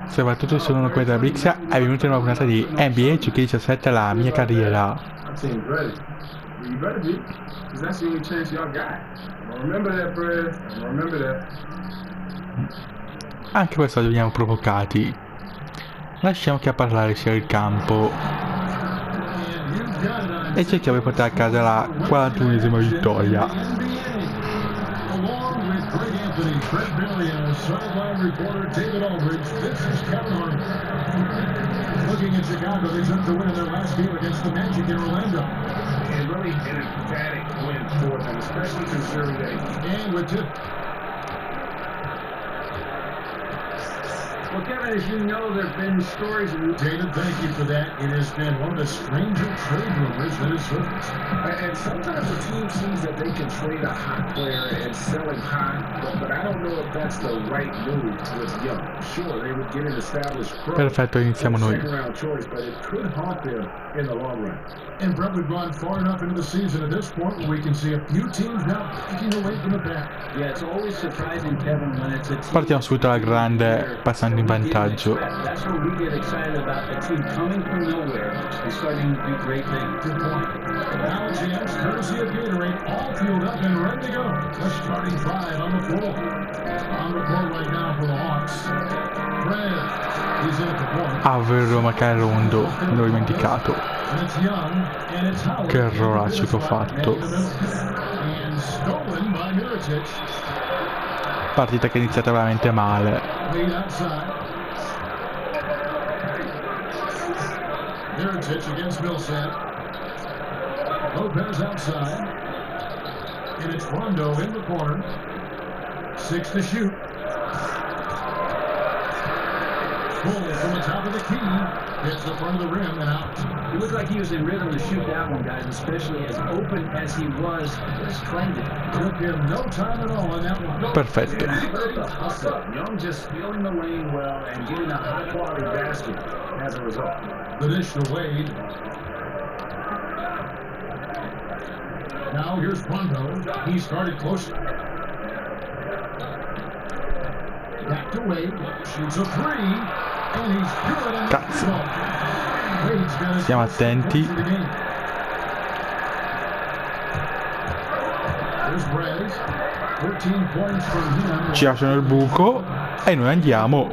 Soprattutto se sono qui della Brixia, è venuta una puntata di NBA 2K17 la mia carriera. Anche questo li veniamo provocati. Lasciamo che a parlare sia il campo e cerchiamo di portare a casa la 41esima vittoria. Looking at Chicago, they took the win in their last game against the Magic in Orlando. And really an emphatic win for them, especially considering that. And with two. Well, Kevin, as you know, there have been stories. David, thank you for that. It has been one of the stranger trade rumors that has surfaced. And sometimes the team sees that they can trade a hot player and sell him hot, but I don't know if that's the right move with Young. Sure, they would get an established pro. Perfetto, iniziamo noi. Second-round choice, but it could haunt them in the long run. And Brett, we've gone far enough into the season at this point where we can see a few teams now backing away from the pack. Yeah, it's always surprising, Kevin, when it's a team. Partiamo subito alla grande, passando in vantaggio. That's when we get excited about a team coming from nowhere and starting to do great things. Good point. Now James, courtesy of Gatorade, all fueled up and ready to go. The starting five on the floor. On the floor right now for the Hawks. Fred, he's in at the point. Avverro Macarondo, me l'ho dimenticato. And it's Young, and it's Howard. Che erroraccio che ho fatto. And stolen by Mirotic. Partita che è iniziata veramente male. Lead outside. Mirotic against Millsap. Lopez outside. And it's Rondo in the corner. 6 to shoot. Full from the top of the key. Hits the front of the rim and out. He looked like he was in rhythm to shoot that one, guys, especially as open as he was. Just claimed it. Took him no time at all on that one. Perfetto. Young just feeling the lane well and getting a high-quality basket as a result. The dish to Wade. Now here's Rondo. He started close. Back to Wade. Shoots a three. And he's good on the ball. Wade's got his Stiamo attenti. There's Brez. 13 points from him. Ci lasciano il buco e noi andiamo.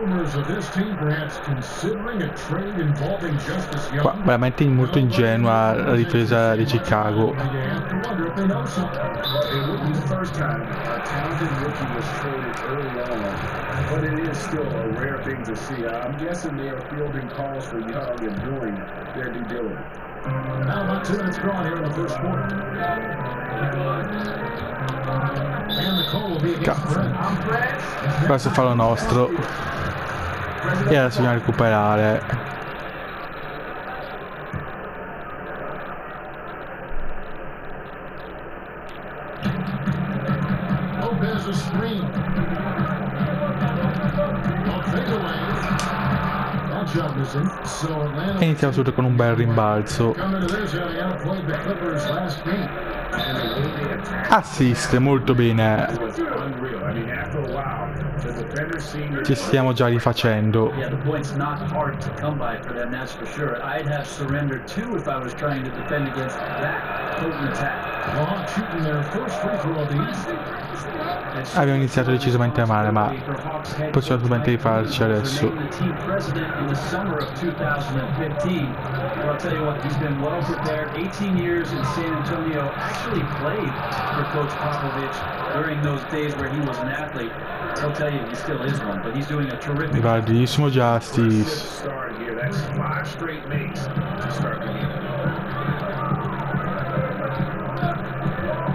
Qua veramente molto ingenua la difesa di Chicago. But it is still a rare thing to see. I'm guessing they are fielding calls for Young and doing their due diligence. Now about 2 minutes gone here in the first quarter. And the call will be against Fred. Questo fa lo nostro. E adesso dobbiamo recuperare. Lopez a screen. E iniziamo subito con un bel rimbalzo. Assist, molto bene. Ci stiamo già rifacendo. Abbiamo iniziato decisamente male, ma possiamo assolutamente rifarci adesso. I'll tell you what, he's been well prepared. 18 years in San Antonio. Actually played for Coach Popovich during those days where he was an athlete. I'll tell you, he still is one, but he's doing a terrific job. Bravissimo Justice. Start here. That's 5 straight makes to start the game.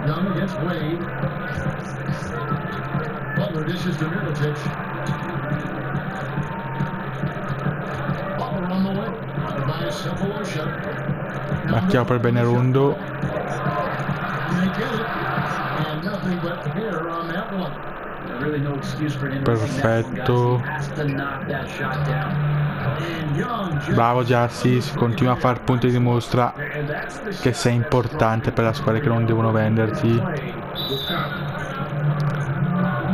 Young against Wade. Butler dishes to Mirotic. Butler on the way. Marchiamo per bene Rondo. Perfetto. Bravo Justice, continua a far punti, dimostra che sei importante per la squadra, che non devono venderti.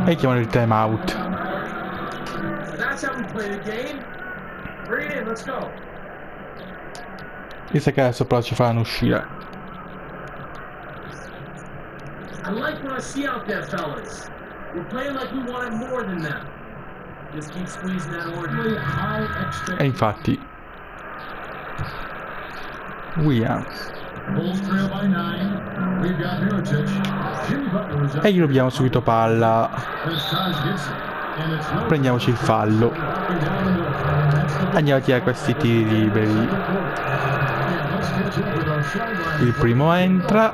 E chiamano il time out. That's how we play the game. Bring it in, let's go. Mi sa che adesso però ci faranno uscire. I like what I see out there, fellas. We're playing like we wanted more than that. Just keep squeezing that orange. E infatti Williams. E gli rubiamo subito palla. Prendiamoci il fallo. Andiamo a tirare questi tiri liberi. Il primo entra.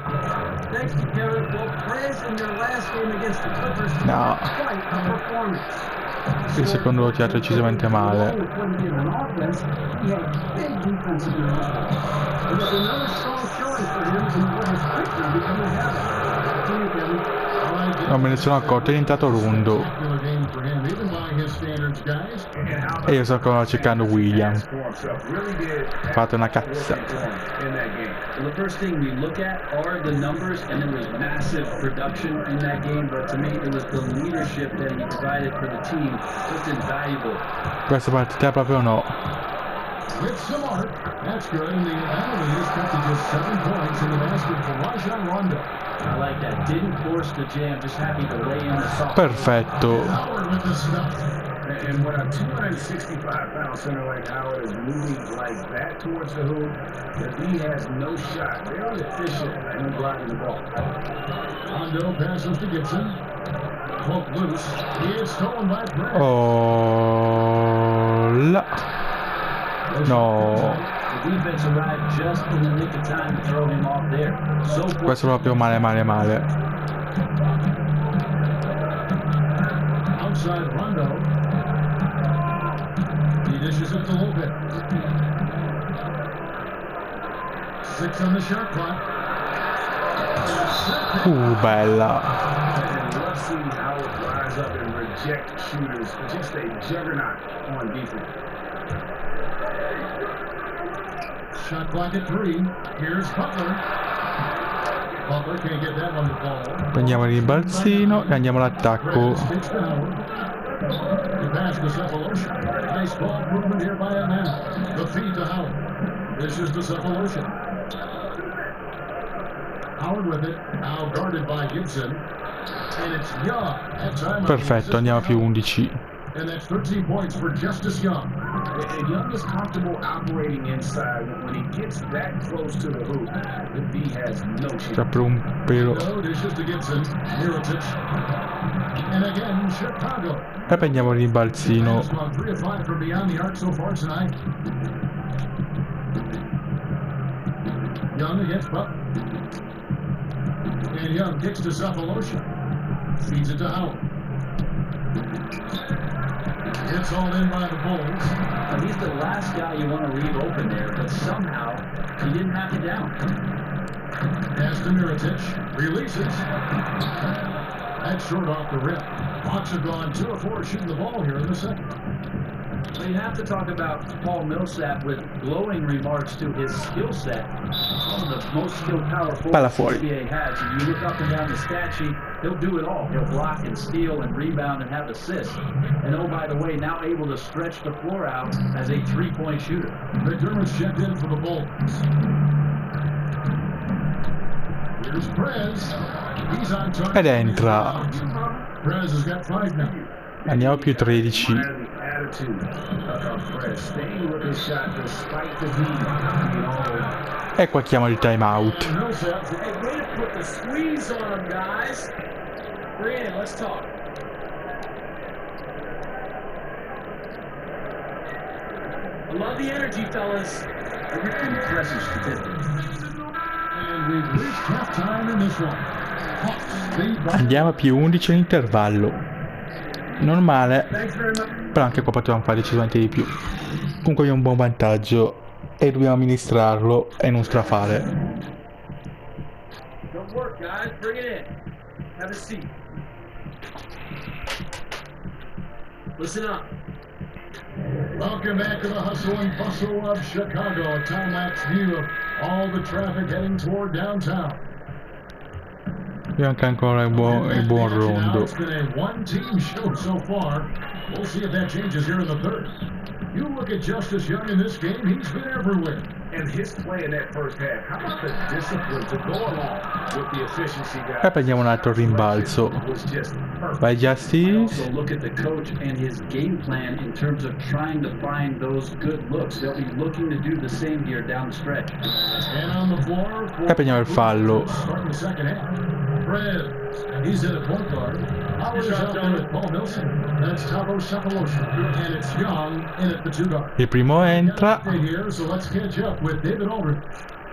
No. Il secondo lo tira decisamente male. Non me ne sono accorto, è entrato Rondo. E io sto ancora cercando William. Fate una cazzata. The first thing we look at are the numbers, and there was massive production in that game, but to me it was the leadership that he provided for the team just invaluable. Questa partita proprio no. With some art, that's good, and the Islanders cut to just 7 points in the basket for Rajon Rondo. I like that. Didn't force the jam, just happy to lay in the soft. Perfetto. Howard with the stuff. And when a 265-pound center like Howard is moving like that towards the hoop, the D has no shot. They are efficient in blocking the ball. Rondo passes to Gibson. Hook loose. He is stolen by Brett. Oh, la. No. The defense arrived just in the nick of time to throw him off there. Questo è proprio male. Outside Rondo. He dishes it to Lopez. 6 on the shot clock. Bella. And let's see how it rise up and reject shooters. Just a juggernaut on defense. Shot clock at 3. Here's Butler. Butler can't get that one to fall. Prendiamo il rimbalzino e andiamo all'attacco. The pass to Cephalosha. Nice ball movement here by Atlanta. The feed to Howard. This is to Cephalosha. Howard with it. Now guarded by Gibson. And it's Young. That time Perfetto, andiamo a più 11. And that's 13 points for Justice Young. And Young is comfortable operating inside. When he gets that close to the hoop, the D has no chance. Già per un pelo. No, dishes to Gibson. Mirotic. And again, Chicago. E prendiamo il rimbalzino. 3 of 5 from beyond the arc so far tonight. Young against Buck. And Young kicks to Cephalosha. Feeds it to Howard. It's all in by the Bulls. And he's the last guy you want to leave open there, but somehow he didn't knock it down. Pass to Mirotic. Releases. That's short off the rim. Hawks have gone 2 of 4 shooting the ball here in the second. Well, you have to talk about Paul Millsap with glowing remarks to his skill set. One of the most skilled power forwards the NBA has. And you look up and down the stat sheet, he'll do it all. He'll block and steal and rebound and have assists. And oh, by the way, now able to stretch the floor out as a 3-point shooter. McDermott's checked in for the Bulls. Here's Perez. He's on target. Ed entra. Perez has got 5 now. Andiamo a più 13. E qua chiamo il time out. Andiamo a più 11 all'intervallo. Normale, però anche qua potevamo fare decisamente di più. Comunque abbiamo un buon vantaggio e dobbiamo amministrarlo e non strafare. Welcome back to the hustle and bustle of Chicago. A time-lapse view of all the traffic heading toward downtown. E anche ancora il buon Rondo. It's been a one-team show so far. We'll see if that changes here in the third. You look at Justice Young in this game, he's been everywhere. And his play in that first half, how about the discipline to go along with the efficiency guy? E prendiamo un altro rimbalzo. Vai Justice. Also look at the coach and his game plan in terms of trying to find those good looks. They'll be looking to do the same here down the stretch. And on the floor E prendiamo il fallo. starting the second half. Fred, he's in at point guard. Howard's out there with Paul Milson. That's Tavo Shapalosha. And it's Young in at the two guard. Il primo entra. Here, so let's catch up with David Aldridge.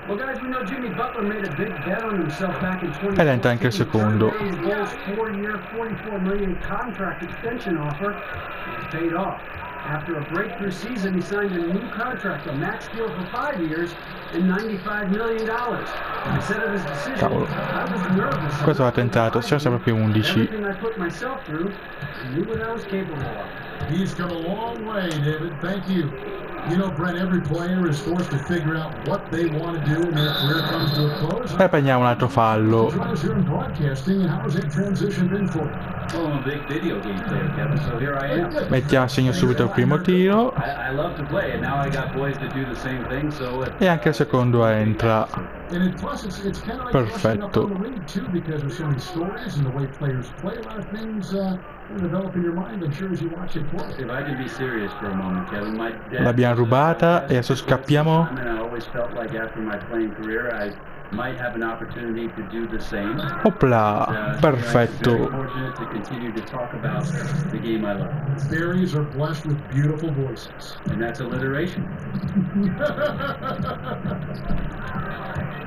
Well, guys, we know Jimmy Butler made a big bet on himself back in 2014. Ed entra anche il secondo. His Bulls 4-year, $44 million contract extension offer has paid off. After a breakthrough season, he signed a new contract, a max deal for 5 years and $95 million. He said of his decision, Cavolo. I was nervous. Questo l'ha tentato, siamo sempre più 11. Everything I put myself through, I knew what I was capable of. He's come a long way, David. Thank you. You know, Brent, every player is forced to figure out what they want to do when their career comes to a close. E prendiamo un altro fallo. Join us here in broadcasting, and how has that transition been for you? Well, I'm a big video game player, Kevin, so here I am. Mettiamo a segno subito il primo tiro. I love to play, and now I got boys that do the same thing, so E anche il secondo entra. And it, plus, it's kind of like brushing up on the league, too, because there's so many stories and the way players play. A lot of things develop in your mind, I'm sure, as you watch it play. if I can be serious for a moment, Kevin, my dad... L'abbiamo rubata e adesso scappiamo. And I always felt like after my playing career, I might have an opportunity to do the same. Opla, I'm perfetto. very fortunate to continue to talk about the game I love, Fairies are blessed with beautiful voices. and that's alliteration.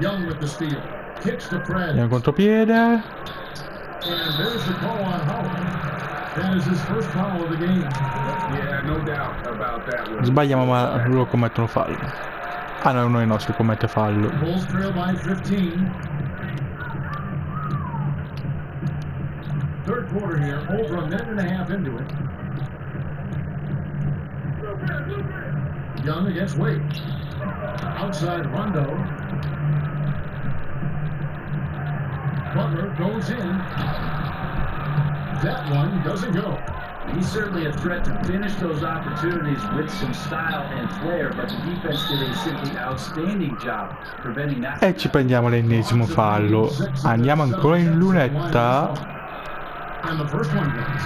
Young with the steal. Kicks to Fred. Andiamo in contropiede. And there's the call on Howard. That is his first foul of the game. Yeah, no doubt about that one. Sbagliamo ma loro commettono fallo. Ah no, è uno dei nostri che commette fallo. Bulls trail by 15. Third quarter here, over a minute and a half into it. Young against Wade. Outside Rondo. Butler goes in. That one doesn't go. He's certainly a threat to finish those opportunities with some style and flair, but the defense did a simply outstanding job preventing that. E ci prendiamo l'ennesimo fallo. Andiamo ancora in lunetta. And the first one goes.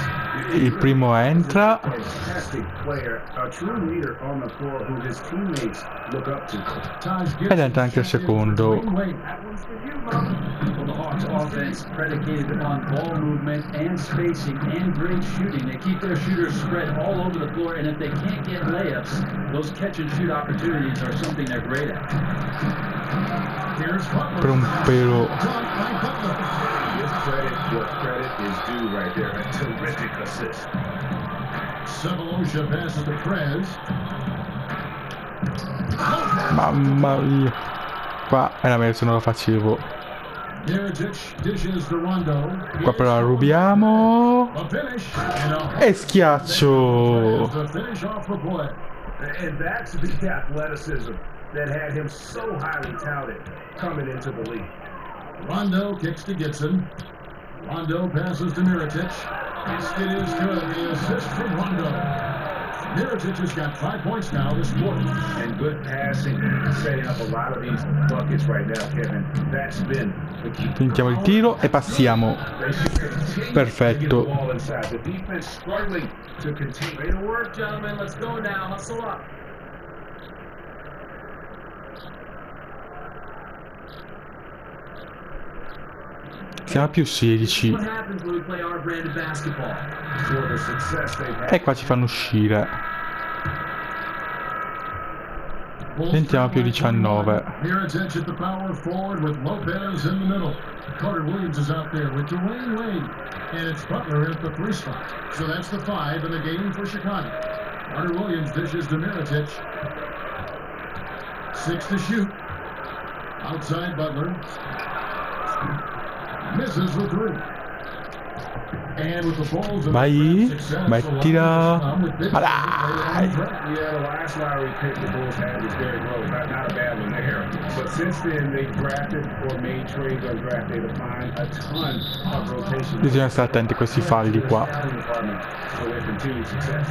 Il primo entra. Fantastic player, a true leader on the floor who his teammates look up to. Ed entra anche il secondo. Well, the Hawks offense predicated on ball movement and spacing and great shooting. They keep their shooters spread all over the floor, and if they can't get layups, those catch and shoot opportunities are something they're great at. Here's Butler. Per un pelo. Give credit what credit is due right there. A terrific assist. Sebalosha passes to Prez. Mamma mia. Qua era meglio se non lo facevo. Dishes to Rondo. Qua però la rubiamo. A finish and a E schiaccio. to finish off the play. And that's the athleticism that had him so highly touted coming into the league. Rondo kicks to Gibson. Rondo passes to Mirotic. It is good. The assist from Rondo. Mirotic has got 5 points now this quarter. And good passing, setting up a lot of these buckets right now, Kevin. That's been the key. Tentiamo il tiro e passiamo. Perfetto. The defense struggling to contain. Way to work, gentlemen. Let's go now. Hustle up. Siamo a più 16. What happens when we play our brand of basketball? For the success they've had. E qua ci fanno uscire. Sentiamo più 19. Mirotic at the power forward with Lopez in the middle. Carter Williams is out there with Dwayne Wade. And it's Butler at the 3 spot. So that's the 5 in the game for Chicago. Carter Williams dishes to Mirotic. 6 to shoot. Outside Butler. Misses the 3. And with the Bulls and Vai, success, mettila. Ma dai! Yeah, the last lottery pick the Bulls had was Derrick Rose. Not a bad one there. But since then, they've drafted or made trades on draft day to find a ton of rotation. Bisogna stare attenti a questi falli qua. For their continued success.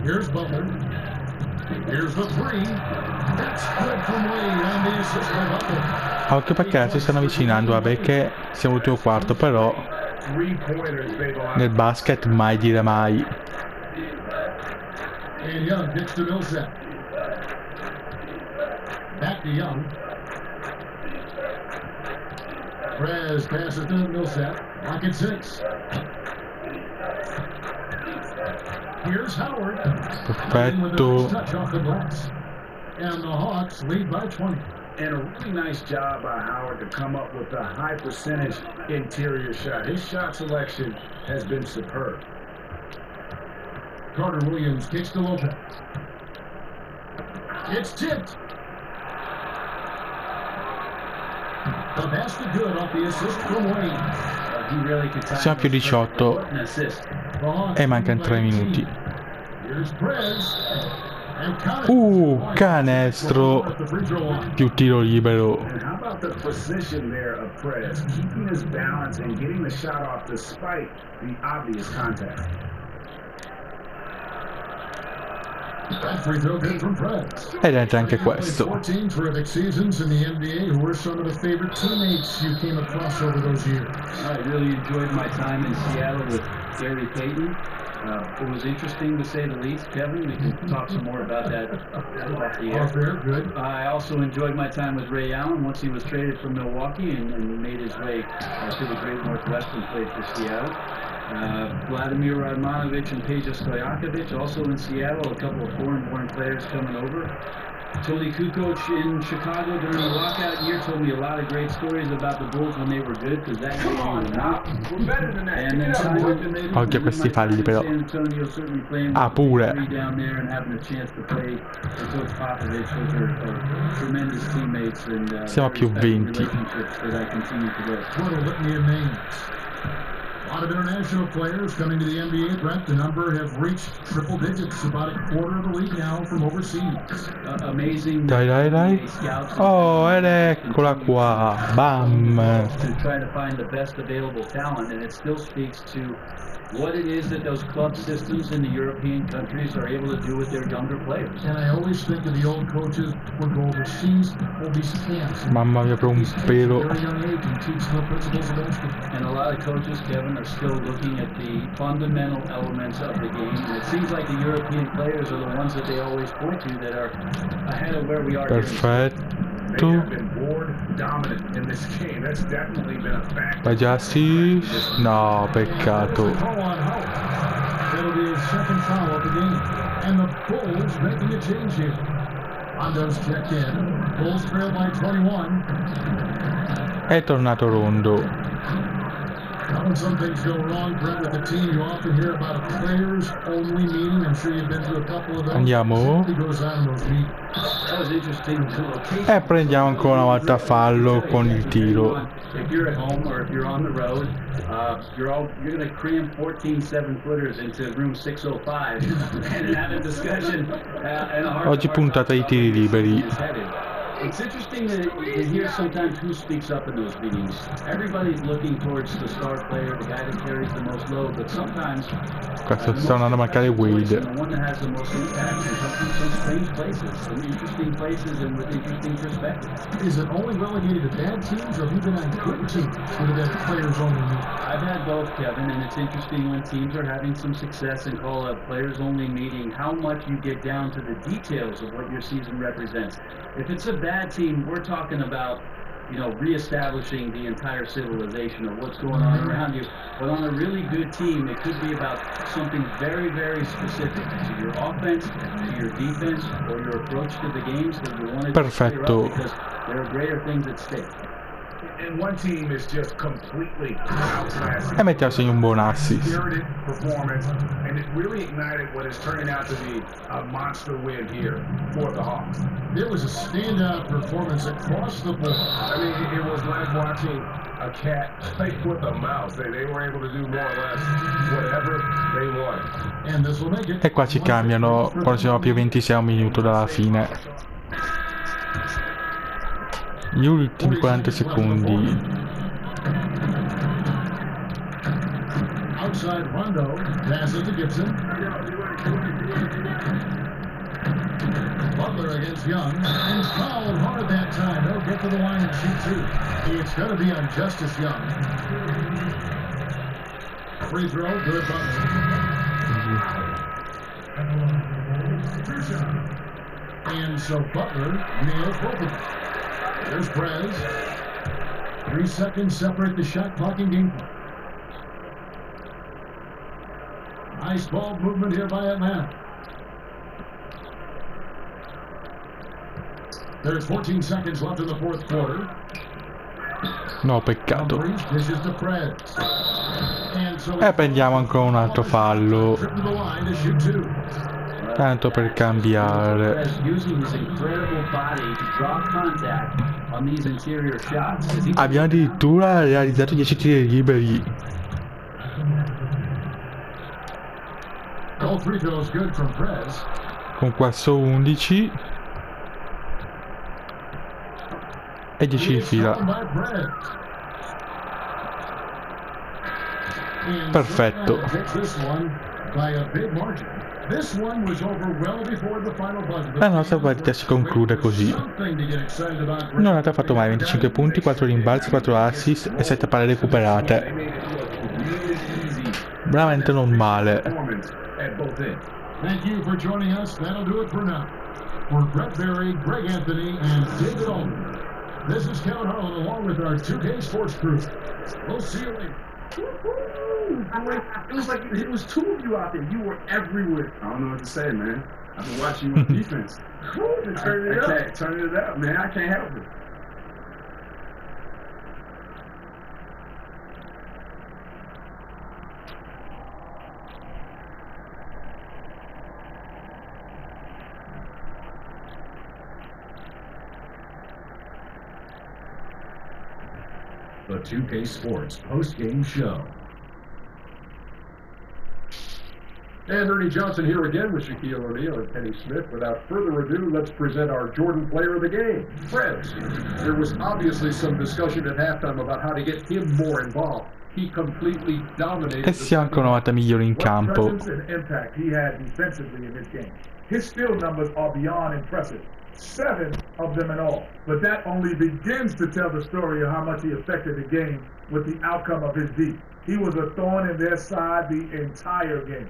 Here's Butler. Here's the three. That's good from Wade on the assist by Butler. Occhio perché si stanno avvicinando, perché siamo all'ultimo quarto, però nel basket mai dire mai. And Young gets to Millsap. Back to Young. Perez passes to Millsap. Rocket 6. Here's Howard. Perfetto. Touch off the glass. And the Hawks lead by 20. And a really nice job by Howard to come up with a high percentage interior shot. His shot selection has been superb. Carter Williams kicks to Lopez. It's tipped. The basket good off the assist from Wayne. Siamo più 18 e mancano 3 minuti. Here's Perez. Canestro più tiro libero. And how about the precision there of Perez, keeping his balance and getting the shot off despite the obvious contact. That free throw good from Perez. Ed entra anche questo. 14 terrific seasons in the NBA. Who were some of the favorite teammates you came across over those years? I really enjoyed my time in Seattle with Gary Payton. It was interesting to say the least. Kevin, we can talk some more about that off the air. Fair, good. I also enjoyed my time with Ray Allen once he was traded from Milwaukee and made his way to the Great Northwest and played for Seattle. Vladimir Radmanovic and Peja Stojakovic also in Seattle, a couple of foreign-born players coming over. Tony Kukoc in Chicago during the lockout year told me a lot of great stories about the Bulls when they were good, because that year we were not. And then Occhio a questi falli però. Pure. Down there and having a chance to play with Coach Popovich. Those are tremendous teammates and siamo a più 20. relationships that I continue to live. What a litany of names. A lot of international players coming to the NBA, Brent. The number have reached triple digits, about a quarter of the league now from overseas. Amazing. Dai. Oh, ed eccola qua. Bam. To try to find the best available talent, and it still speaks to what it is that those club systems in the European countries are able to do with their younger players. And I always think of the old coaches would go overseas, all these camps. Mamma mia, per un pelo. Very young age and teach them the principles of basketball. And a lot of coaches, Kevin, are still looking at the fundamental elements of the game. And it seems like the European players are the ones that they always point to that are ahead of where we are. Perfetto. They have been board dominant in this game. That's definitely been a factor. Vai già sì? No, peccato. Call on Howard. That'll be his second foul of the game. And the Bulls making a change here. Hondo's checked in. Bulls trail by 21. È tornato Rondo. When some things go wrong, Brent, with the team, you often hear about a players-only meeting. I'm sure you've been to a couple of those. Andiamo. What goes on in those meetings? That was interesting. E prendiamo ancora una volta fallo con il tiro. If you're at home or if you're on the road, you're going to cram 14 7-footers into room 605 and have a discussion. Oggi puntata ai tiri liberi. It's interesting to hear sometimes who speaks up in those meetings. Everybody's looking towards the star player, the guy that carries the most load, but sometimes Questo sta andando a mancare Wade. the one that has the most impact and comes from some strange places, some interesting places and with interesting perspectives. Is it only relegated to bad teams, or have you been on good teams that have had players-only meetings? I've had both, Kevin, and it's interesting when teams are having some success and call a players-only meeting, how much you get down to the details of what your season represents. If it's a bad team, we're talking about, reestablishing the entire civilization of what's going on around you. But on a really good team, it could be about something very, very specific to your offense, to your defense, or your approach to the games that you want to clear up, because there are greater things at stake. And one team is just completely outclassing. E mettersi in un buon assist. Spirited performance, and it really ignited what is turning out to be a monster win here for the Hawks. It was a standout performance across the board. I mean, it was like watching a cat play with a mouse. They were able to do more or less whatever they wanted. And this will make it. E qua ci cambiano, quando siamo più 26 minuti dalla fine. Gli ultimi 40 secondi. Outside Rondo, pass it to Gibson. Butler against Young, and fouled hard that time. They'll get to the line and shoot two. It's going to be on Justice Young. Free throw, good Butler. And so Butler nails both of them. There's Perez. 3 seconds separate the shot clock and game clock. Nice ball movement here by Atlanta. There's 14 seconds left in the fourth quarter. No, peccato. Dishes to Perez. And so E prendiamo ancora un altro fallo. to the line to shoot two. Tanto per cambiare. Using his incredible body to draw contact on these interior shots. Abbiamo addirittura realizzato 10 tiri liberi. All three throws good from Perez. Con questo 11. E 10 di fila. Perfetto. La nostra partita si conclude così. Non ha fatto mai 25 punti, 4 rimbalzi, 4 assist e 7 palle recuperate. Veramente non male. Thank you for joining us. That'll do it for now. For Brett Berry, Greg Anthony, and David Olden, this is Kevin Harlan along with our 2K Sports crew. We'll see you later. It was like it was two of you out there. You were everywhere. I don't know what to say, man. I've been watching you on defense. Turn it up, man. I can't help it. The 2K Sports post-game show. And Ernie Johnson here again with Shaquille O'Neal and Kenny Smith. Without further ado, let's present our Jordan player of the game, Fred. There was obviously some discussion at halftime about how to get him more involved. He completely dominated. E siamo con 90 migliori in campo. What presence and impact he had defensively in this game. His steal numbers are beyond impressive. 7 of them in all. But that only begins to tell the story of how much he affected the game with the outcome of his D. He was a thorn in their side the entire game.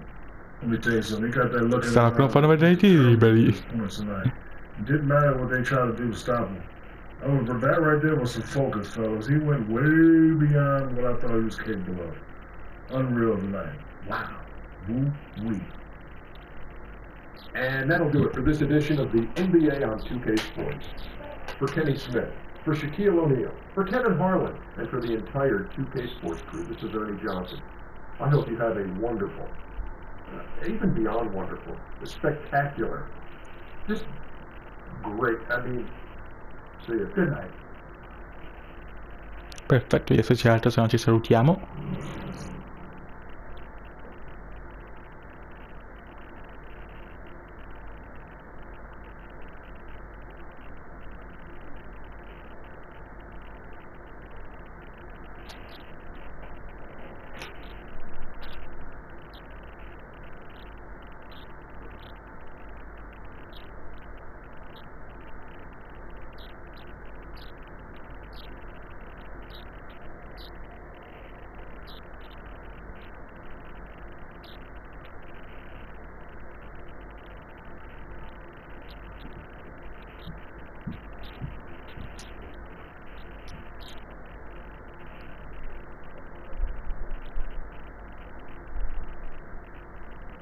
Let me tell you something. He got that looking. Stanno fanno vedere I tiri liberi. It didn't matter what they tried to do to stop him. Oh, but that right there was some focus, fellas. He went way beyond what I thought he was capable of. Unreal tonight. Wow. Woo-wee. And that'll do it for this edition of the NBA on 2K Sports. For Kenny Smith, for Shaquille O'Neal, for Kevin Harlan, and for the entire 2K Sports crew, this is Ernie Johnson. I hope you have a wonderful, even beyond wonderful, spectacular, just great. I mean, see you. Good night. Perfetto, adesso c'è altro, se no ci salutiamo.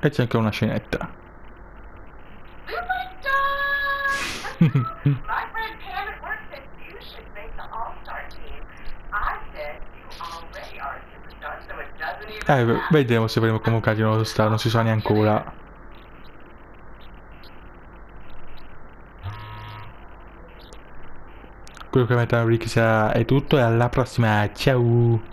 E c'è anche una scenetta. My friend Pam at work said you should make the All-Star team. Vedremo se verremo convocati in nuovo star, non si sa neanche ancora. Quello che metterò è tutto e alla prossima, ciao!